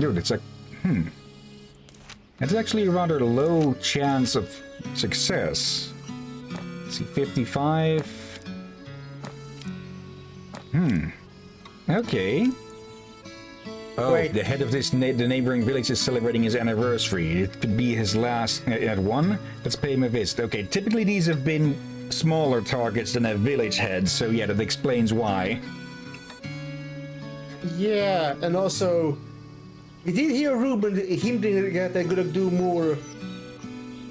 Dude, it's like... It's actually a rather low chance of success. Let's see, 55. Okay. Oh, Wait. the head of the neighboring village is celebrating his anniversary. It could be his last at one. Let's pay him a visit. Okay, typically these have been smaller targets than a village head, so yeah, that explains why. Yeah, and also, we did hear a rumor hinting that they're gonna do more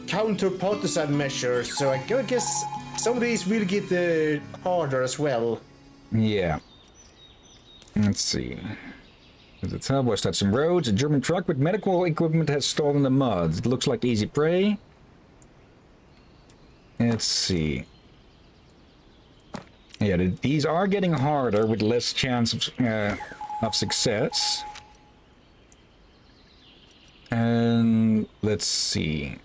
counter-partisan measures, so I guess some of these will get harder as well. Yeah. Let's see. At the top was that some roads. A German truck with medical equipment has stalled in the mud. It looks like easy prey. Let's see. Yeah, these are getting harder with less chance of success. And let's see.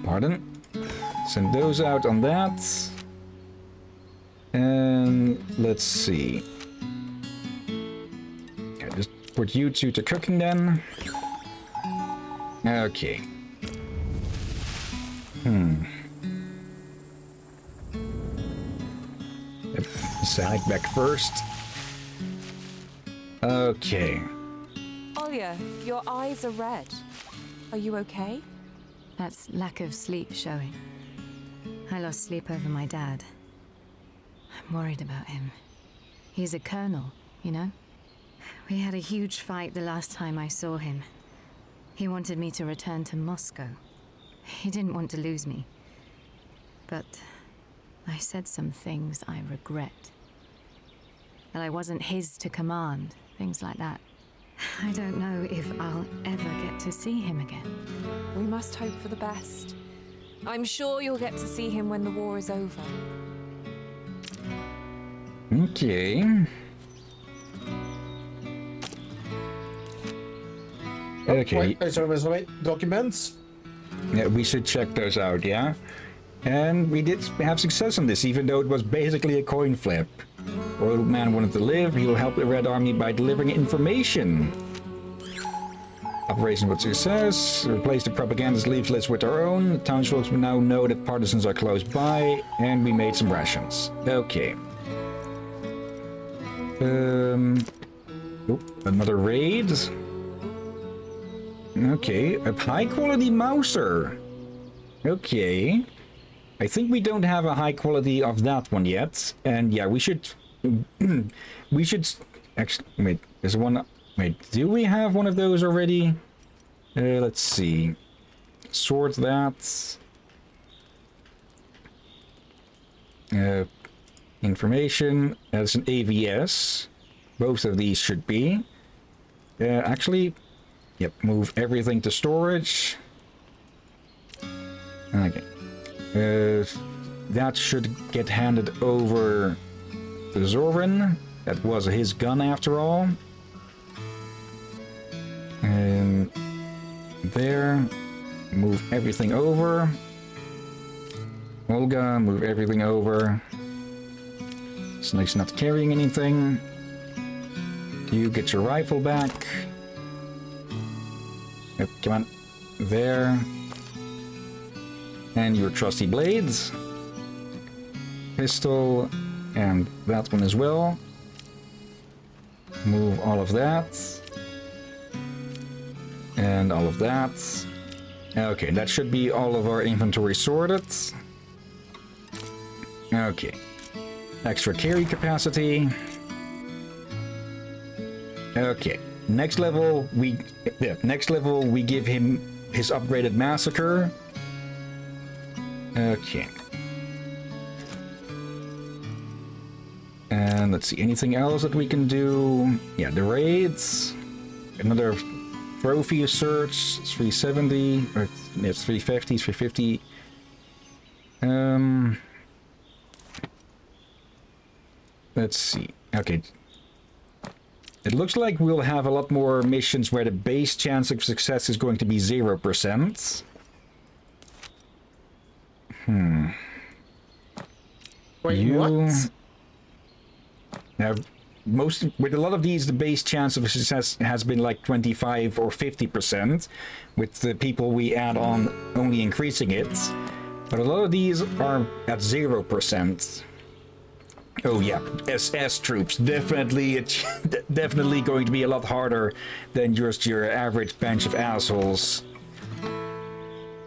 Pardon. Send those out on that. And let's see. Okay, just put you two to cooking then. Okay. Yep. Side back first. Okay. Olya, your eyes are red. Are you okay? That's lack of sleep showing. I lost sleep over my dad. I'm worried about him. He's a colonel, you know? We had a huge fight the last time I saw him. He wanted me to return to Moscow. He didn't want to lose me. But I said some things I regret. That I wasn't his to command, things like that. I don't know if I'll ever get to see him again. We must hope for the best. I'm sure you'll get to see him when the war is over. Okay. Okay. Wait, sorry, documents? Yeah, we should check those out, yeah? And we did have success on this, even though it was basically a coin flip. Old man wanted to live. He will help the Red Army by delivering information. Operation with success. Replace the propagandist leaflets with our own. The townsfolk now know that partisans are close by, and we made some rations. Okay. Another raid. Okay, a high-quality mouser. Okay. I think we don't have a high quality of that one yet. And yeah, we should... we should... Actually, wait, there's one... Wait, do we have one of those already? Let's see. Sort that. Information. That's an AVS. Both of these should be. Actually... Yep, move everything to storage. Okay. That should get handed over to Zorin. That was his gun after all. And there. Move everything over. Olga, move everything over. Snake's not carrying anything. You get your rifle back. Yep, come on. There. And your trusty blades. Pistol. And that one as well. Move all of that. And all of that. Okay, that should be all of our inventory sorted. Okay. Extra carry capacity. Okay. Next level, we give him his upgraded massacre. Okay. And let's see, anything else that we can do? Yeah, the raids. Another trophy search. It's 370. Or it's 350, 350. Let's see. Okay. It looks like we'll have a lot more missions where the base chance of success is going to be 0%. Wait, what? Now, with a lot of these, the base chance of success has been like 25 or 50%, with the people we add on only increasing it. But a lot of these are at 0%. Oh yeah, SS troops, definitely definitely going to be a lot harder than just your average bench of assholes.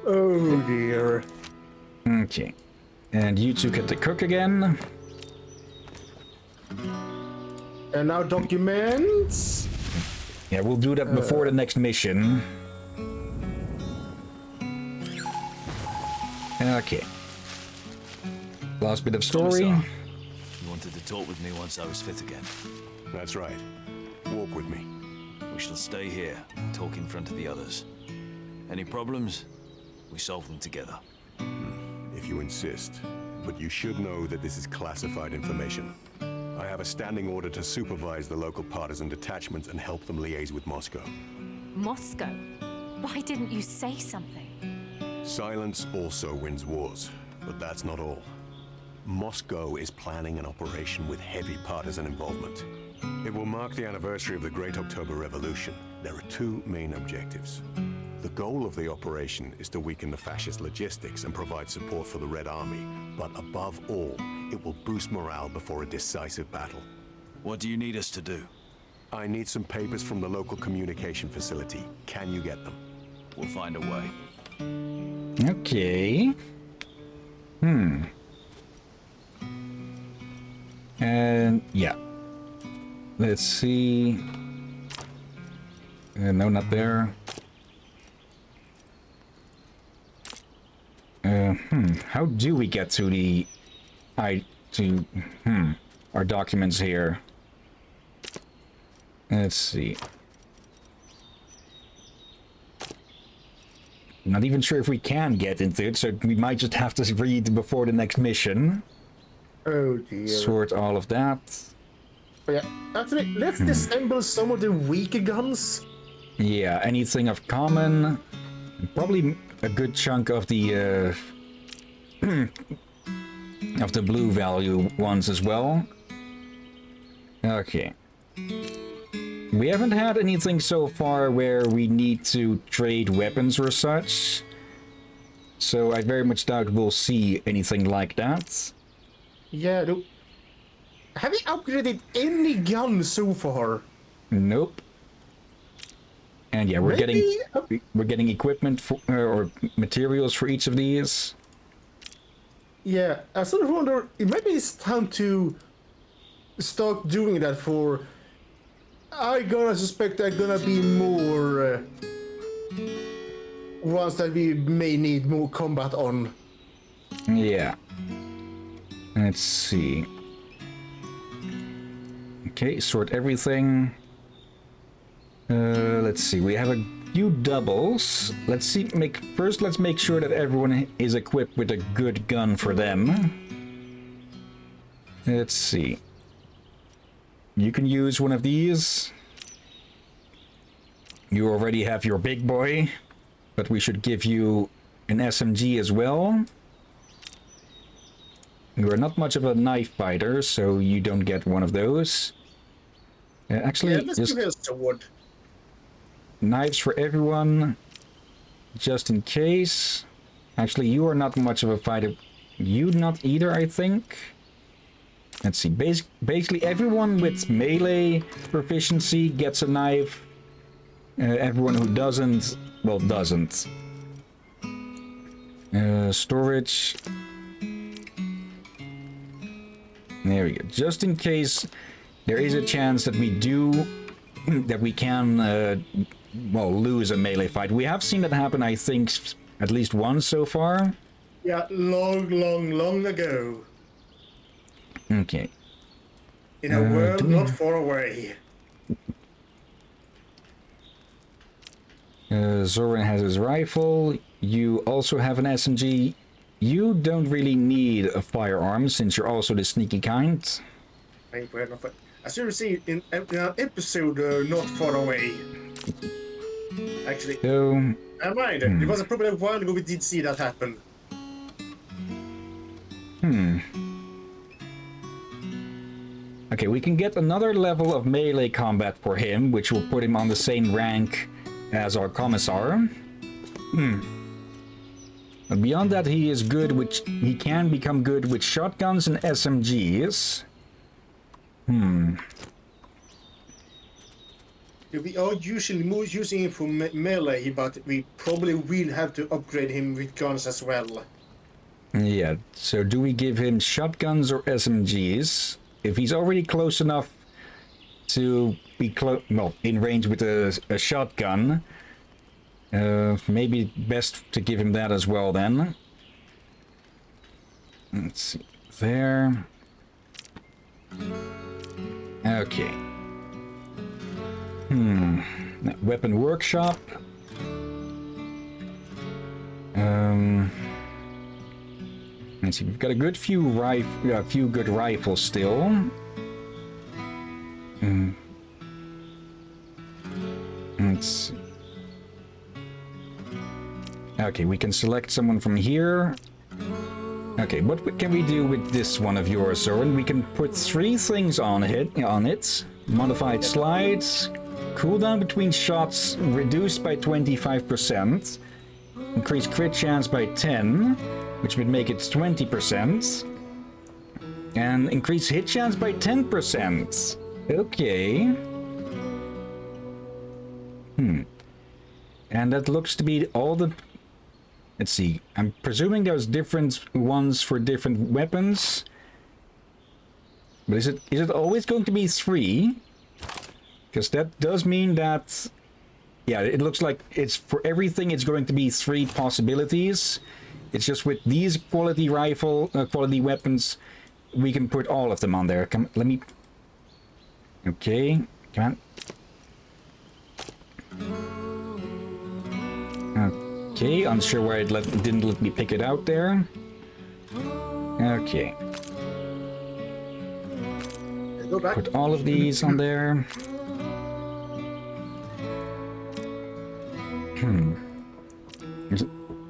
Oh dear. Okay, and you two get to cook again. And now documents. Yeah, we'll do that before the next mission. Okay. Last bit of story. Commissar, you wanted to talk with me once I was fit again. That's right. Walk with me. We shall stay here, talk in front of the others. Any problems? We solve them together. If you insist. But you should know that this is classified information. I have a standing order to supervise the local partisan detachments and help them liaise with Moscow. Moscow? Why didn't you say something? Silence also wins wars, but that's not all. Moscow is planning an operation with heavy partisan involvement. It will mark the anniversary of the Great October Revolution. There are two main objectives. The goal of the operation is to weaken the fascist logistics and provide support for the Red Army. But above all, it will boost morale before a decisive battle. What do you need us to do? I need some papers from the local communication facility. Can you get them? We'll find a way. Okay. And yeah. Let's see. No, not there. How do we get to the our documents here? Let's see. Not even sure if we can get into it, so we might just have to read before the next mission. Oh dear. Sort all of that. Oh, yeah. Actually, let's disassemble some of the weaker guns. Yeah, anything of common. Probably a good chunk of the of the blue value ones as well. Okay. We haven't had anything so far where we need to trade weapons or such. So I very much doubt we'll see anything like that. Yeah, no. Have you upgraded any gun so far? Nope. And yeah, we're getting equipment for, or materials for each of these. Yeah, I sort of wonder, maybe it's time to start doing that for... I gonna suspect there gonna be more ones that we may need more combat on. Yeah. Let's see. Okay, sort everything. Let's see. We have a few doubles. Let's see. Let's make sure that everyone is equipped with a good gun for them. Let's see. You can use one of these. You already have your big boy, but we should give you an SMG as well. You are not much of a knife fighter, so you don't get one of those. Actually, Yeah, let's give it a sword. Knives for everyone, just in case. Actually, you are not much of a fighter. You not either, I think. Let's see. Basically, everyone with melee proficiency gets a knife. Everyone who doesn't, well, doesn't. Storage. There we go. Just in case there is a chance that we can, well, lose a melee fight. We have seen that happen, I think, at least once so far. Yeah, long ago. Okay. In a world not far away. Zoran has his rifle. You also have an SMG. You don't really need a firearm since you're also the sneaky kind. As you see in an episode not far away. Actually, So, never mind. It was probably a while ago we did see that happen. Okay, we can get another level of melee combat for him, which will put him on the same rank as our commissar. But beyond that, he is good, which he can become good with shotguns and SMGs. We are usually using him for melee, but we probably will have to upgrade him with guns as well. Yeah, so do we give him shotguns or SMGs? If he's already close enough to be in range with a shotgun, maybe best to give him that as well then. Let's see, there. Okay. Weapon workshop. Let's see, we've got a good few good rifles still. Let's see. Okay, we can select someone from here. Okay, what can we do with this one of yours, Soren? We can put 3 things on it. Modified slides, cooldown between shots reduced by 25%, increased crit chance by 10, which would make it 20%, and increase hit chance by 10%. Okay. And that looks to be all the... Let's see. I'm presuming there's different ones for different weapons. But is it always going to be 3? Because that does mean that... Yeah, it looks like it's for everything it's going to be 3 possibilities. It's just with these quality weapons, we can put all of them on there. Let me... Okay, come on. Okay, unsure why it didn't let me pick it out there. Okay. Go back. Put all of these on there.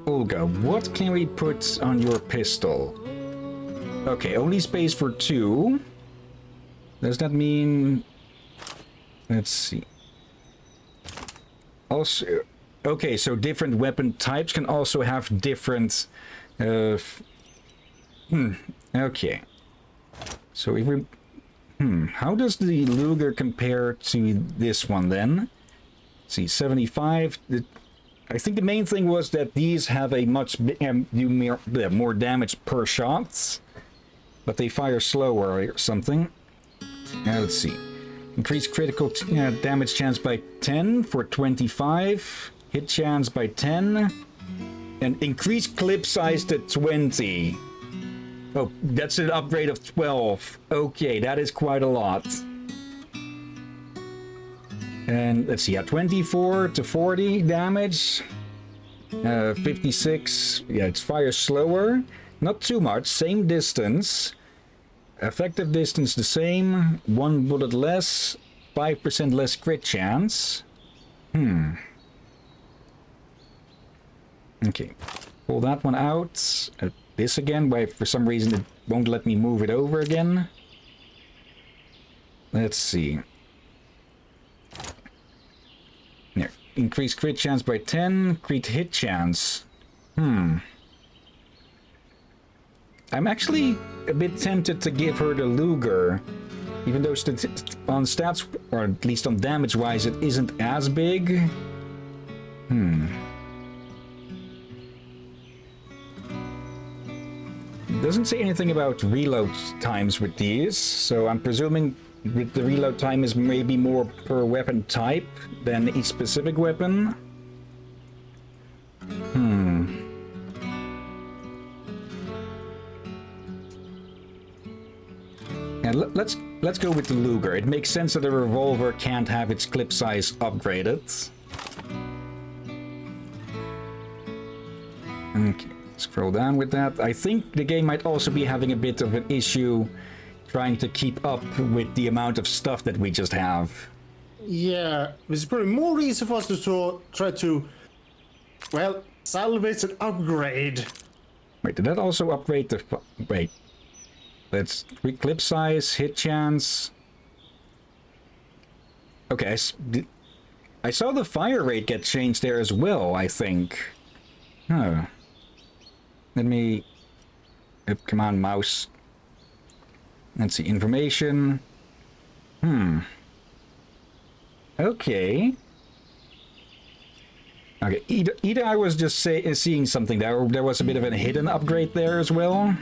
Olga, what can we put on your pistol? Okay, only space for 2. Does that mean... Let's see. Also... Okay, so different weapon types can also have different... Okay. So if we... How does the Luger compare to this one then? Let's see, 75... I think the main thing was that these have a much do more damage per shot, but they fire slower or something. Now let's see. Increase critical damage chance by 10 for 25. Hit chance by 10. And increase clip size to 20. Oh, that's an upgrade of 12. Okay, that is quite a lot. And let's see, 24 to 40 damage. 56, yeah, it fires slower. Not too much, same distance. Effective distance the same. 1 bullet less. 5% less crit chance. Okay, pull that one out. This again, why for some reason it won't let me move it over again. Let's see. Here, increase crit chance by 10, crit hit chance. I'm actually a bit tempted to give her the Luger, even though on stats, or at least on damage-wise, it isn't as big. It doesn't say anything about reload times with these, so I'm presuming with the reload time is maybe more per weapon type than each specific weapon. And let's go with the Luger. It makes sense that a revolver can't have its clip size upgraded. Okay, scroll down with that. I think the game might also be having a bit of an issue trying to keep up with the amount of stuff that we just have. Yeah, there's probably more reason for us to try to, well, salvage and upgrade. Wait, did that also upgrade the... Wait. Let's clip size, hit chance. Okay, I saw the fire rate get changed there as well, I think. Oh. Let me... come on, mouse. Let's see, information. Okay. Okay, either I was just seeing something there, or there was a bit of a hidden upgrade there as well.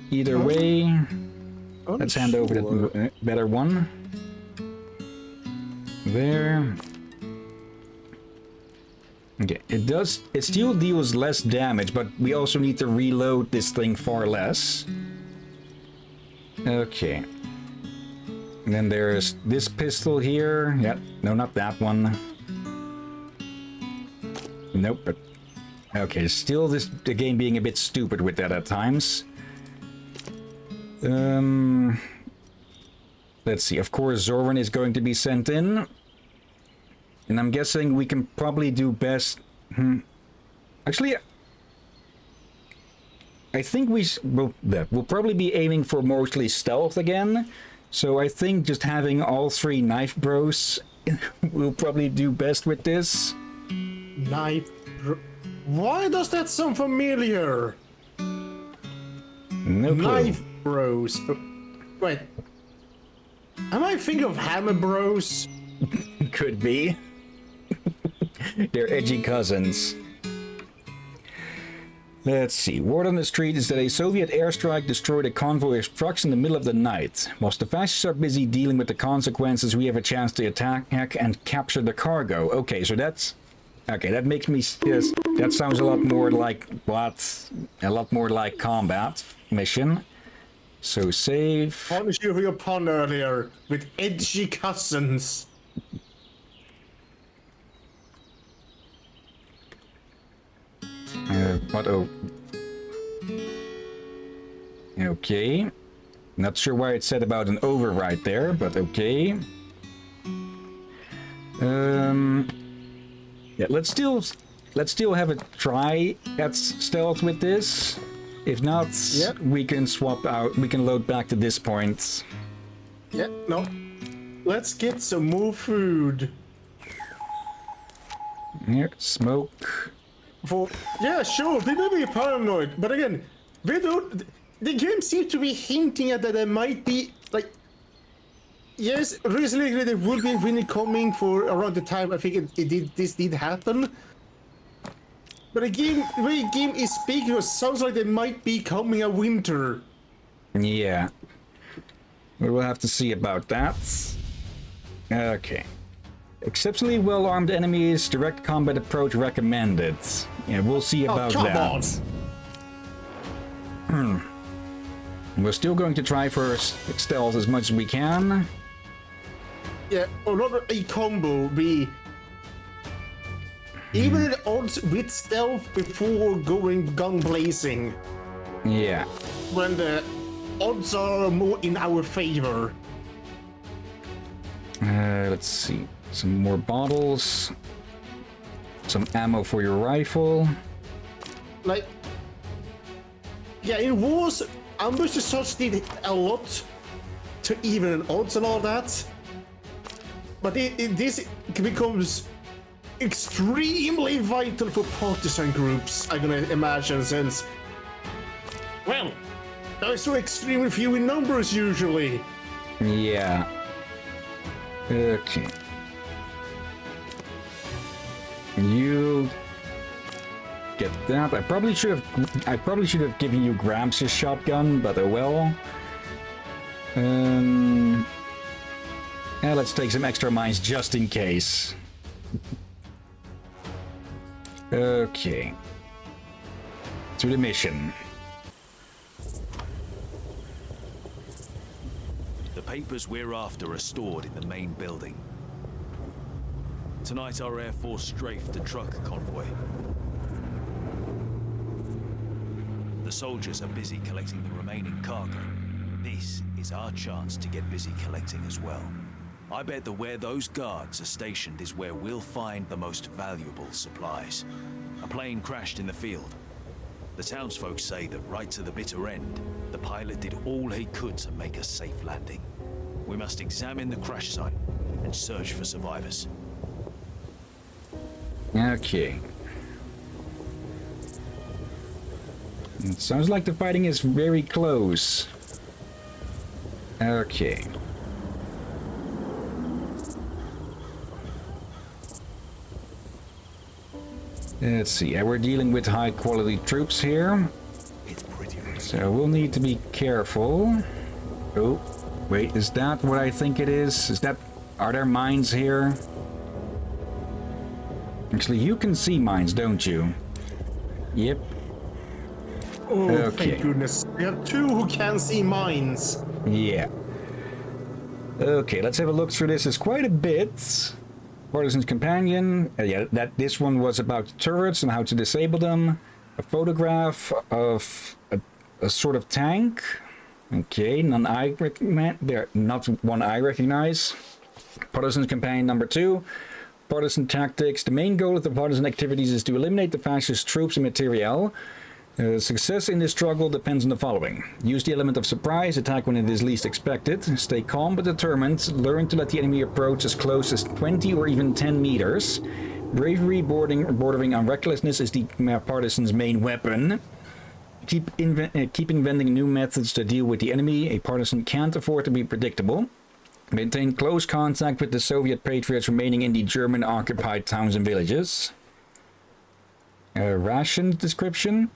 Either way, let's hand over the better one. There. Okay, it still deals less damage, but we also need to reload this thing far less. Okay. And then there's this pistol here. Yeah, no, not that one. Nope, but... Okay, still the game being a bit stupid with that at times. Let's see, of course Zorwin is going to be sent in. And I'm guessing we can probably do best... Actually... I think we'll probably be aiming for mostly stealth again. So I think just having all 3 knife bros will probably do best with this. Why does that sound familiar? No clue. Knife bros. Wait. Am I thinking of Hammer Bros? Could be. They're edgy cousins. Let's see. Word on the street is that a Soviet airstrike destroyed a convoy of trucks in the middle of the night. Whilst the fascists are busy dealing with the consequences, we have a chance to attack and capture the cargo. Okay, so that's... Okay, that makes me... Yes, that sounds a lot more like... What? A lot more like combat mission. So save... Punish you for your pun earlier with edgy cousins. What? Oh. Okay. Not sure why it said about an override there, but okay. Yeah, let's still have a try at stealth with this. If not, yep. We can swap out. We can load back to this point. Yeah, no. Let's get some more food. Here, smoke. Yeah, sure, they may be paranoid, but again, they don't. The game seems to be hinting at that there might be like. Yes, recently there will be winter coming for around the time I think this did happen. But the way the game is speaking, it sounds like there might be coming a winter. Yeah. We will have to see about that. Okay. Exceptionally well-armed enemies, direct combat approach recommended. Yeah, we'll see about that. We're still going to try for stealth as much as we can. Yeah, or not a combo, even at odds with stealth before going gun blazing. Yeah. When the odds are more in our favor. Let's see. Some more bottles. Some ammo for your rifle. Like, yeah, in wars, ambush as such did a lot to even odds and all that. But this becomes extremely vital for partisan groups, I'm gonna imagine, since, well, they're so extremely few in numbers usually. Yeah. Okay. You get that. I probably should have given you Gramps' shotgun, but oh well. Yeah, let's take some extra mines just in case. Okay. To the mission. The papers we're after are stored in the main building. Tonight our Air Force strafed a truck convoy. The soldiers are busy collecting the remaining cargo. This is our chance to get busy collecting as well. I bet that where those guards are stationed is where we'll find the most valuable supplies. A plane crashed in the field. The townsfolk say that right to the bitter end, the pilot did all he could to make a safe landing. We must examine the crash site and search for survivors. Okay. It sounds like the fighting is very close. Okay. Let's see. We're dealing with high quality troops here. It's pretty risky. So we'll need to be careful. Oh, wait, is that what I think it is? Are there mines here? Actually, you can see mines, don't you? Yep. Oh, Okay. thank goodness. We have two who can see mines. Yeah. Okay, let's have a look through this. It's quite a bit. Partisans Companion. Yeah, this one was about turrets and how to disable them. A photograph of a sort of tank. Okay, none I recognize. There, not one I recognize. Partisans Companion number 2. Partisan Tactics. The main goal of the partisan activities is to eliminate the fascist troops and materiel. Success in this struggle depends on the following. Use the element of surprise, attack when it is least expected, stay calm but determined, learn to let the enemy approach as close as 20 or even 10 meters. Bravery bordering on recklessness is the partisan's main weapon. Keep inventing new methods to deal with the enemy. A partisan can't afford to be predictable. Maintain close contact with the Soviet patriots remaining in the German-occupied towns and villages. Ration description.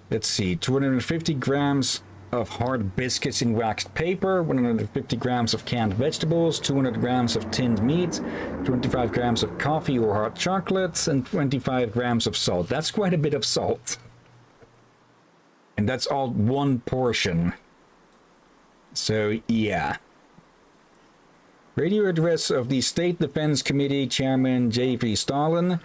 Let's see, 250 grams of hard biscuits in waxed paper, 150 grams of canned vegetables, 200 grams of tinned meat, 25 grams of coffee or hot chocolate, and 25 grams of salt. That's quite a bit of salt. And that's all one portion. So, yeah. Radio address of the State Defense Committee Chairman J.V. Stalin.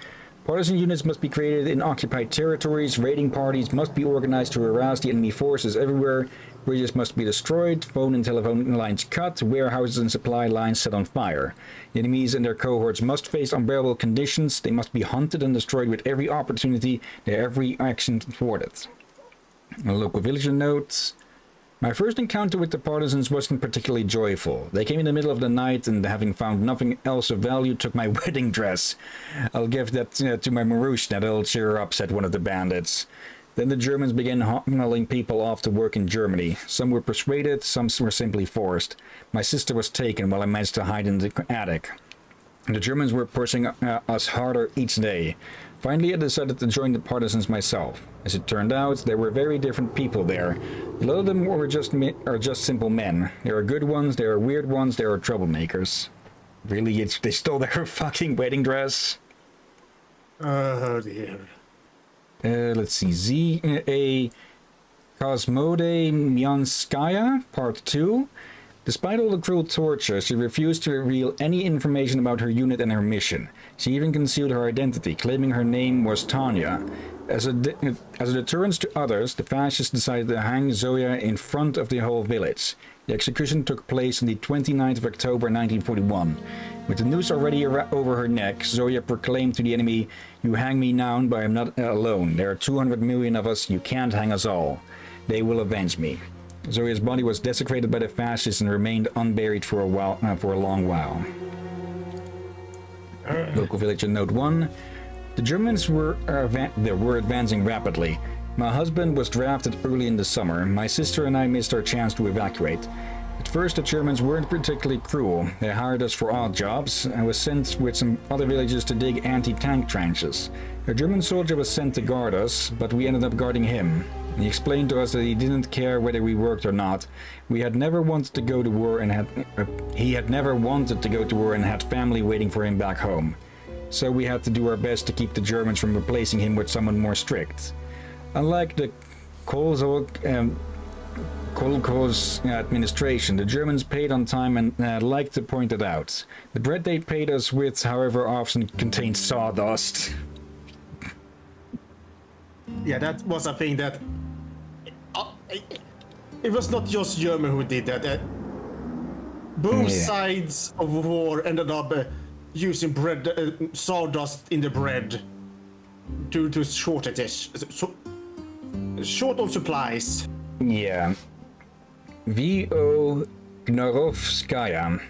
Partisan units must be created in occupied territories. Raiding parties must be organized to harass the enemy forces everywhere. Bridges must be destroyed. Phone and telephone lines cut. Warehouses and supply lines set on fire. The enemies and their cohorts must face unbearable conditions. They must be hunted and destroyed with every opportunity. Their every action thwarted. A local villager note. My first encounter with the partisans wasn't particularly joyful. They came in the middle of the night and, having found nothing else of value, took my wedding dress. I'll give that to my Marushna, that'll cheer her up, said one of the bandits. Then the Germans began hauling people off to work in Germany. Some were persuaded, some were simply forced. My sister was taken while I managed to hide in the attic. The Germans were pushing us harder each day. Finally, I decided to join the partisans myself. As it turned out, there were very different people there. A lot of them are just simple men. There are good ones, there are weird ones, there are troublemakers. Really, they stole their fucking wedding dress? Oh dear. Let's see. Z.A. Kosmode Myanskaya, Part 2. Despite all the cruel torture, she refused to reveal any information about her unit and her mission. She even concealed her identity, claiming her name was Tanya. As a deterrence to others, the fascists decided to hang Zoya in front of the whole village. The execution took place on the 29th of October 1941. With the noose already over her neck, Zoya proclaimed to the enemy, "You hang me now, but I am not alone. There are 200 million of us. You can't hang us all. They will avenge me." Zoya's body was desecrated by the fascists and remained unburied for a long while. Local villager note 1. The Germans were advancing rapidly. My husband was drafted early in the summer. My sister and I missed our chance to evacuate. At first, the Germans weren't particularly cruel. They hired us for odd jobs. I was sent with some other villages to dig anti-tank trenches. A German soldier was sent to guard us, but we ended up guarding him. He explained to us that he didn't care whether we worked or not. He had never wanted to go to war and had family waiting for him back home. So we had to do our best to keep the Germans from replacing him with someone more strict. Unlike the Kolkhoz administration, the Germans paid on time, and I'd like to point it out. The bread they paid us with, however, often contained sawdust. Yeah, that was a thing that... it was not just German who did that. Both sides of war ended up using bread, sawdust in the bread due to shortages. short on supplies. Yeah. V.O. Gnorovskaya.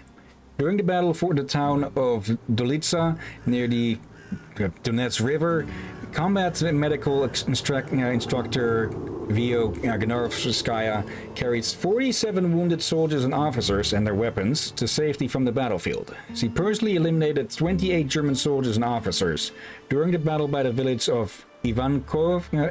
During the battle for the town of Dolitsa, near the Donets River, combat medical instructor V.O. Gnorovskaya carried 47 wounded soldiers and officers and their weapons to safety from the battlefield. She personally eliminated 28 German soldiers and officers. During the battle by the village of Ivanenkovo,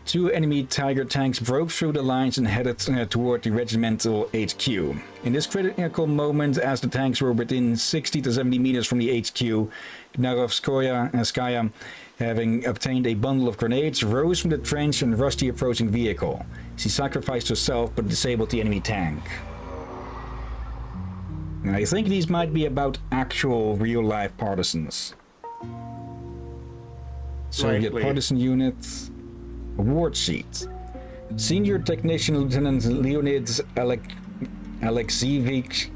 2 enemy Tiger tanks broke through the lines and headed toward the regimental HQ. In this critical moment, as the tanks were within 60 to 70 meters from the HQ, Gnorovskaya, having obtained a bundle of grenades, rose from the trench and rushed the approaching vehicle. She sacrificed herself but disabled the enemy tank. Now, I think these might be about actual real-life partisans. Soviet Likely. partisan units. Award sheet. Senior Technician Lieutenant Leonid Alexievich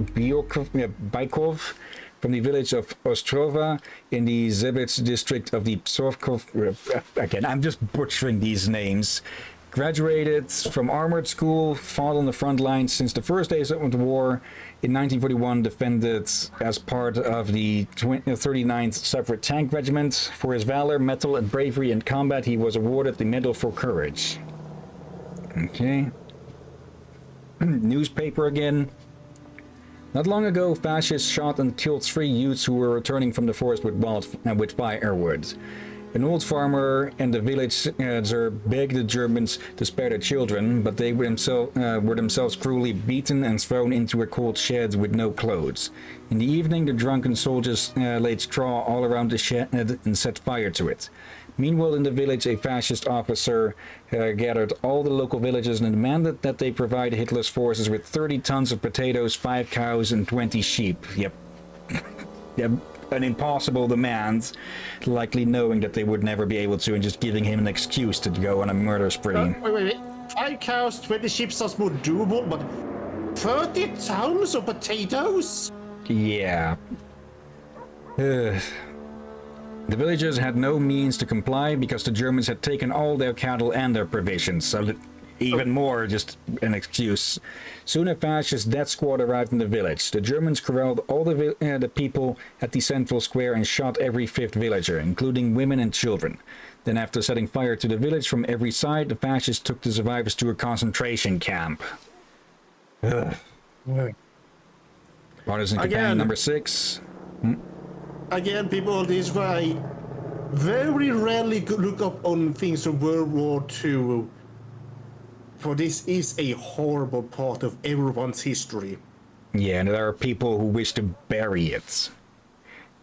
Baikov from the village of Ostrova in the Zebets district of the Psovkov. Again, I'm just butchering these names. Graduated from armored school, fought on the front lines since the first days of the war. In 1941, defended as part of the 39th Separate Tank Regiment. For his valor, mettle, and bravery in combat, he was awarded the Medal for Courage. Okay. Newspaper again. Not long ago, fascists shot and killed 3 youths who were returning from the forest with firewood. An old farmer and the villager begged the Germans to spare their children, but they were themselves cruelly beaten and thrown into a cold shed with no clothes. In the evening, the drunken soldiers laid straw all around the shed and set fire to it. Meanwhile, in the village, a fascist officer gathered all the local villagers and demanded that they provide Hitler's forces with 30 tons of potatoes, 5 cows, and 20 sheep. Yep. Yep. An impossible demand, likely knowing that they would never be able to and just giving him an excuse to go on a murder spree. Wait. 5 cows, 20 sheep sounds more doable, but 30 tons of potatoes? Yeah. The villagers had no means to comply because the Germans had taken all their cattle and their provisions, so that even more just an excuse. Soon a fascist death squad arrived in the village. The Germans corralled all the people at the central square and shot every 5th villager, including women and children. Then, after setting fire to the village from every side, the fascists took the survivors to a concentration camp. Ugh. Partisan Companion number 6. Again, people, this is why I very rarely look up on things from World War II. For this is a horrible part of everyone's history. Yeah, and there are people who wish to bury it.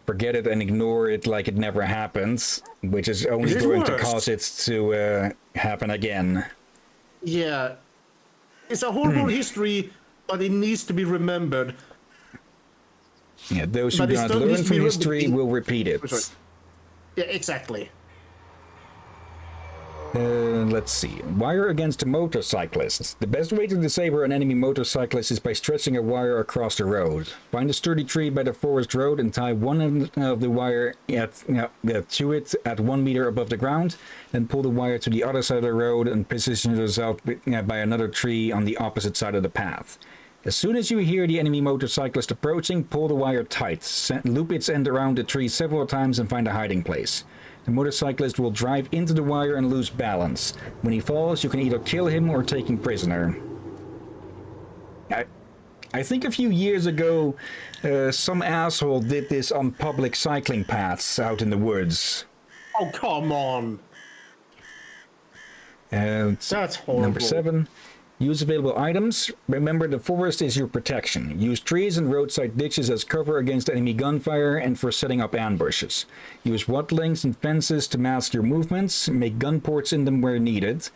Forget it and ignore it like it never happened, which is only going to cause it to happen again. Yeah. It's a horrible history, but it needs to be remembered. Yeah, those who do not learn from history will repeat it. Yeah, exactly. Let's see. Wire against a motorcyclist. The best way to disable an enemy motorcyclist is by stretching a wire across the road. Find a sturdy tree by the forest road and tie one end of the wire to it at 1 meter above the ground. Then pull the wire to the other side of the road and position yourself by another tree on the opposite side of the path. As soon as you hear the enemy motorcyclist approaching, pull the wire tight. Loop its end around the tree several times and find a hiding place. The motorcyclist will drive into the wire and lose balance. When he falls, you can either kill him or take him prisoner. I think a few years ago, some asshole did this on public cycling paths out in the woods. Oh, come on. That's horrible. Number 7. Use available items. Remember, the forest is your protection. Use trees and roadside ditches as cover against enemy gunfire and for setting up ambushes. Use wattlings and fences to mask your movements. Make gun ports in them where needed.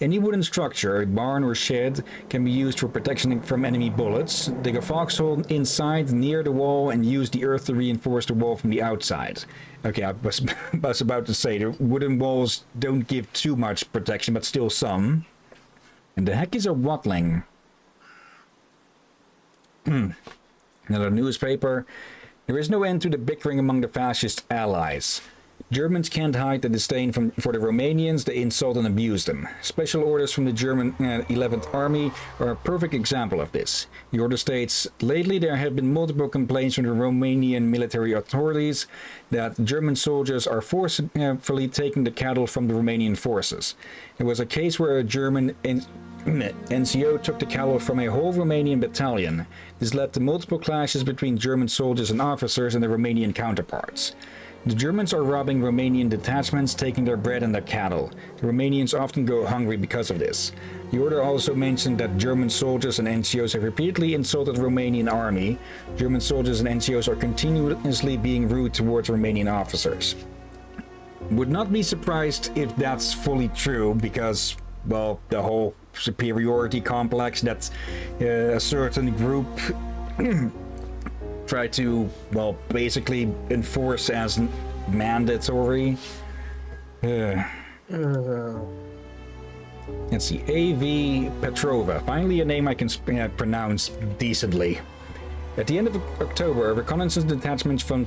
Any wooden structure, a barn or shed, can be used for protection from enemy bullets. Dig a foxhole inside, near the wall, and use the earth to reinforce the wall from the outside. Okay, I was about to say, the wooden walls don't give too much protection, but still some. And the heck is a watling? Another newspaper. There is no end to the bickering among the fascist allies. Germans can't hide the disdain for the Romanians, they insult and abuse them. Special orders from the German 11th Army are a perfect example of this. The order states, lately there have been multiple complaints from the Romanian military authorities that German soldiers are forcefully taking the cattle from the Romanian forces. There was a case where a German NCO took the cattle from a whole Romanian battalion. This led to multiple clashes between German soldiers and officers and their Romanian counterparts. The Germans are robbing Romanian detachments, taking their bread and their cattle. The Romanians often go hungry because of this. The order also mentioned that German soldiers and NCOs have repeatedly insulted the Romanian army. German soldiers and NCOs are continuously being rude towards Romanian officers. Would not be surprised if that's fully true because, well, the whole superiority complex that a certain group try to, well, basically enforce as mandatory. Let's see, A.V. Petrova. Finally a name I can pronounce decently. At the end of October, reconnaissance detachments from